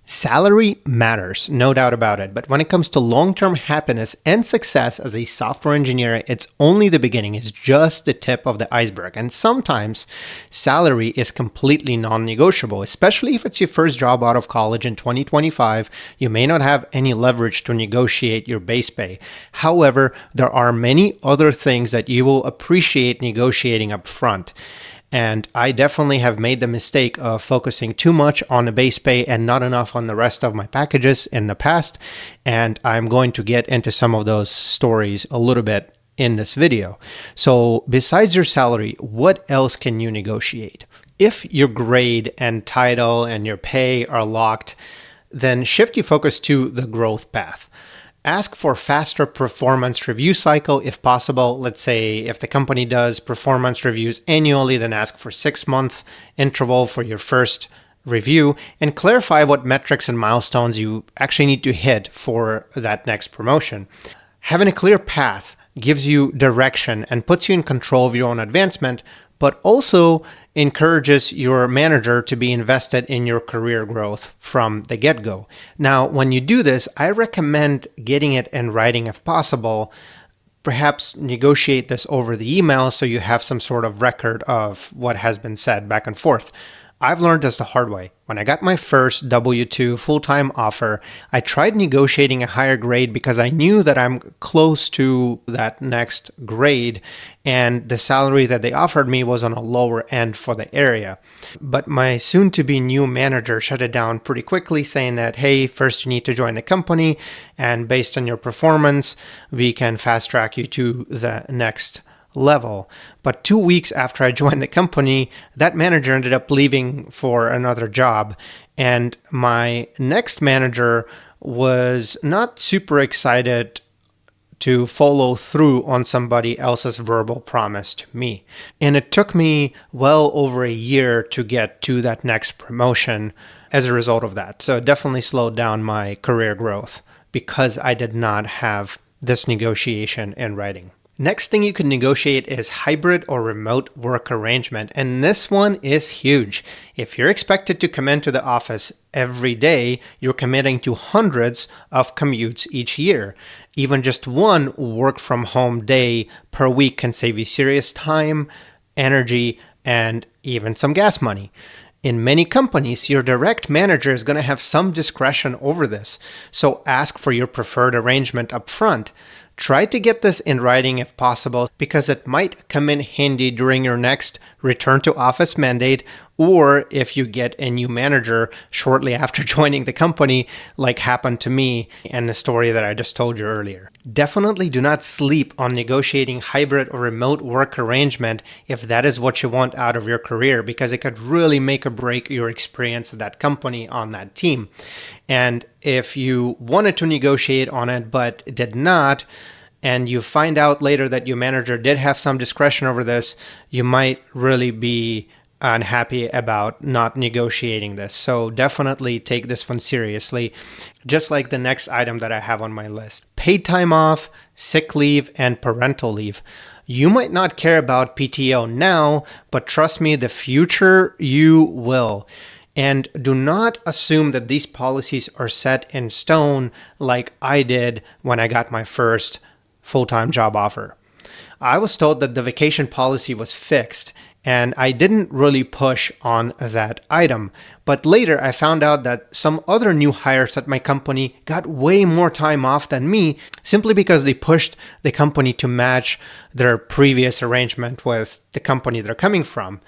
Salary matters, no doubt about it. But when it comes to long-term happiness and success as a software engineer, it's only the beginning. It's just the tip of the iceberg. And sometimes salary is completely non-negotiable, especially if it's your first job out of college in 2025. You may not have any leverage to negotiate your base pay. However, there are many other things that you will appreciate negotiating up front. And I definitely have made the mistake of focusing too much on the base pay and not enough on the rest of my packages in the past. And I'm going to get into some of those stories a little bit in this video. So besides your salary, what else can you negotiate? If your grade and title and your pay are locked, then shift your focus to the growth path. Ask for faster performance review cycle if possible. Let's say if the company does performance reviews annually, then ask for 6-month interval for your first review and clarify what metrics and milestones you actually need to hit for that next promotion. Having a clear path gives you direction and puts you in control of your own advancement, but also encourages your manager to be invested in your career growth from the get-go. Now, when you do this, I recommend getting it in writing if possible. Perhaps negotiate this over the email so you have some sort of record of what has been said back and forth. I've learned this the hard way. When I got my first W-2 full-time offer, I tried negotiating a higher grade because I knew that I'm close to that next grade and the salary that they offered me was on a lower end for the area. But my soon-to-be new manager shut it down pretty quickly, saying that, hey, first you need to join the company and based on your performance, we can fast-track you to the next level. But 2 weeks after I joined the company, that manager ended up leaving for another job. And my next manager was not super excited to follow through on somebody else's verbal promise to me. And it took me well over a year to get to that next promotion as a result of that. So it definitely slowed down my career growth because I did not have this negotiation in writing. Next thing you can negotiate is hybrid or remote work arrangement, and this one is huge. If you're expected to come into the office every day, you're committing to hundreds of commutes each year. Even just one work from home day per week can save you serious time, energy, and even some gas money. In many companies, your direct manager is going to have some discretion over this, so ask for your preferred arrangement up front. Try to get this in writing if possible because it might come in handy during your next return to office mandate or if you get a new manager shortly after joining the company, like happened to me and the story that I just told you earlier. Definitely do not sleep on negotiating hybrid or remote work arrangement if that is what you want out of your career because it could really make or break your experience at that company on that team. And if you wanted to negotiate on it but did not, and you find out later that your manager did have some discretion over this, you might really be unhappy about not negotiating this. So definitely take this one seriously, just like the next item that I have on my list. Paid time off, sick leave, and parental leave. You might not care about PTO now, but trust me, the future you will. And do not assume that these policies are set in stone like I did when I got my first full-time job offer. I was told that the vacation policy was fixed, and I didn't really push on that item. But later I found out that some other new hires at my company got way more time off than me simply because they pushed the company to match their previous arrangement with the company they're coming from.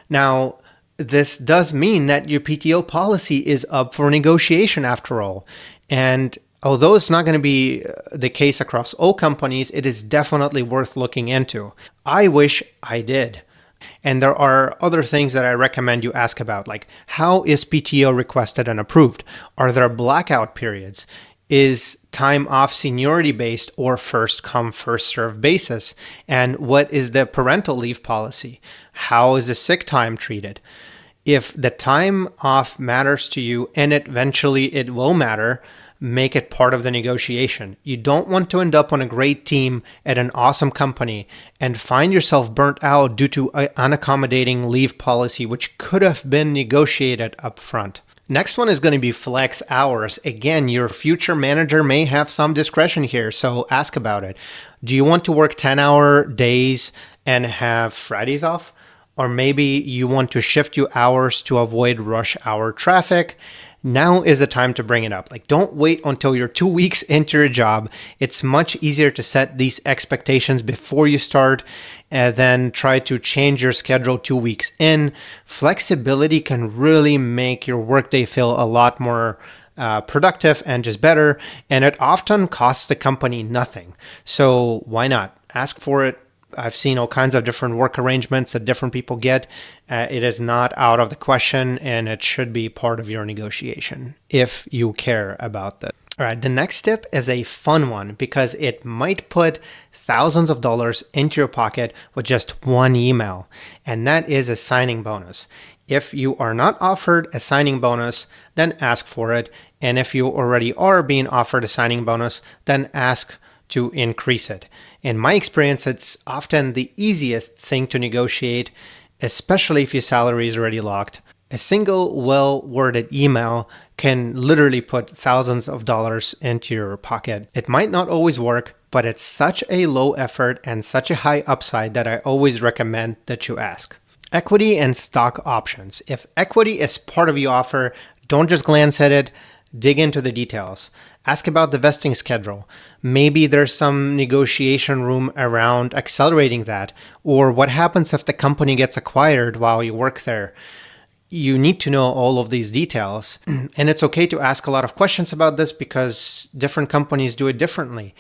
Now, this does mean that your PTO policy is up for negotiation after all. And although it's not going to be the case across all companies, it is definitely worth looking into. I wish I did. And there are other things that I recommend you ask about, like how is PTO requested and approved? Are there blackout periods? Is time off seniority based or first come, first serve basis? And what is the parental leave policy? How is the sick time treated? If the time off matters to you, and eventually it will matter, make it part of the negotiation. You don't want to end up on a great team at an awesome company and find yourself burnt out due to an unaccommodating leave policy, which could have been negotiated up front. Next one is going to be flex hours. Again, your future manager may have some discretion here, so ask about it. Do you want to work 10-hour days and have Fridays off? Or maybe you want to shift your hours to avoid rush hour traffic. Now is the time to bring it up. Like, don't wait until you're 2 weeks into your job. It's much easier to set these expectations before you start and then try to change your schedule 2 weeks in. Flexibility can really make your workday feel a lot more productive and just better. And it often costs the company nothing. So why not? Ask for it. I've seen all kinds of different work arrangements that different people get. It is not out of the question, and it should be part of your negotiation if you care about that. All right, the next tip is a fun one because it might put thousands of dollars into your pocket with just one email, and that is a signing bonus. If you are not offered a signing bonus, then ask for it. And if you already are being offered a signing bonus, then ask to increase it. In my experience, it's often the easiest thing to negotiate, especially if your salary is already locked. A single well-worded email can literally put thousands of dollars into your pocket. It might not always work, but it's such a low effort and such a high upside that I always recommend that you ask. Equity and stock options. If equity is part of your offer, don't just glance at it, dig into the details. Ask about the vesting schedule. Maybe there's some negotiation room around accelerating that. Or what happens if the company gets acquired while you work there? You need to know all of these details. And it's okay to ask a lot of questions about this because different companies do it differently.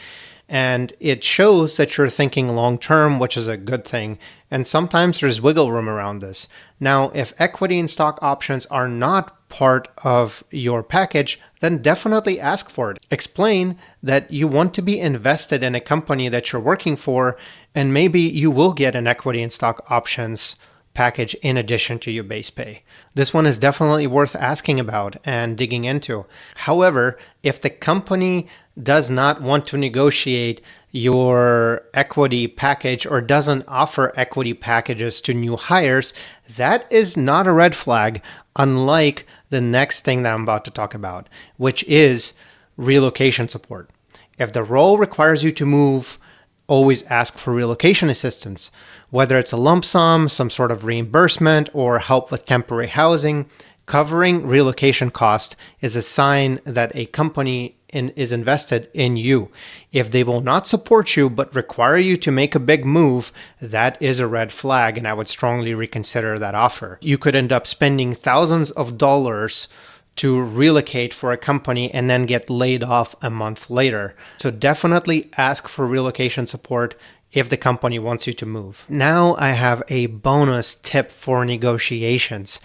And it shows that you're thinking long term, which is a good thing. And sometimes there's wiggle room around this. Now, if equity and stock options are not part of your package, then definitely ask for it. Explain that you want to be invested in a company that you're working for, and maybe you will get an equity and stock options package in addition to your base pay. This one is definitely worth asking about and digging into. However, if the company does not want to negotiate your equity package or doesn't offer equity packages to new hires, that is not a red flag, unlike the next thing that I'm about to talk about, which is relocation support. If the role requires you to move, always ask for relocation assistance, whether it's a lump sum, some sort of reimbursement, or help with temporary housing. Covering relocation cost is a sign that a company is invested in you. If they will not support you but require you to make a big move, that is a red flag, and I would strongly reconsider that offer. You could end up spending thousands of dollars to relocate for a company and then get laid off a month later. So definitely ask for relocation support if the company wants you to move. Now I have a bonus tip for negotiations.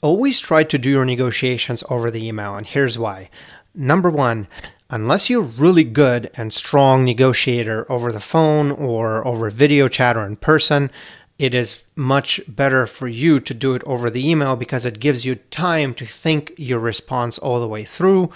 Always try to do your negotiations over the email, and here's why. Number one, unless you're really good and strong negotiator over the phone or over video chat or in person, it is much better for you to do it over the email because it gives you time to think your response all the way through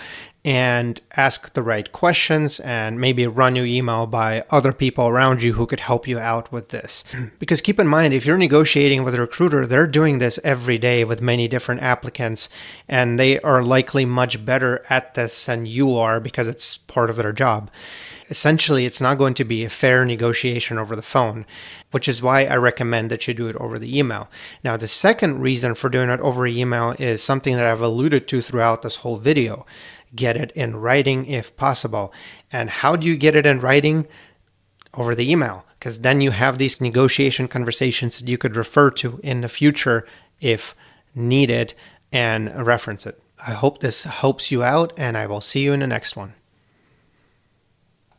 and ask the right questions and maybe run your email by other people around you who could help you out with this. Because keep in mind, if you're negotiating with a recruiter, they're doing this every day with many different applicants, and they are likely much better at this than you are because it's part of their job. Essentially, it's not going to be a fair negotiation over the phone, which is why I recommend that you do it over the email. Now, the second reason for doing it over email is something that I've alluded to throughout this whole video. Get it in writing if possible. And how do you get it in writing? Over the email, because then you have these negotiation conversations that you could refer to in the future if needed and reference it. I hope this helps you out, and I will see you in the next one.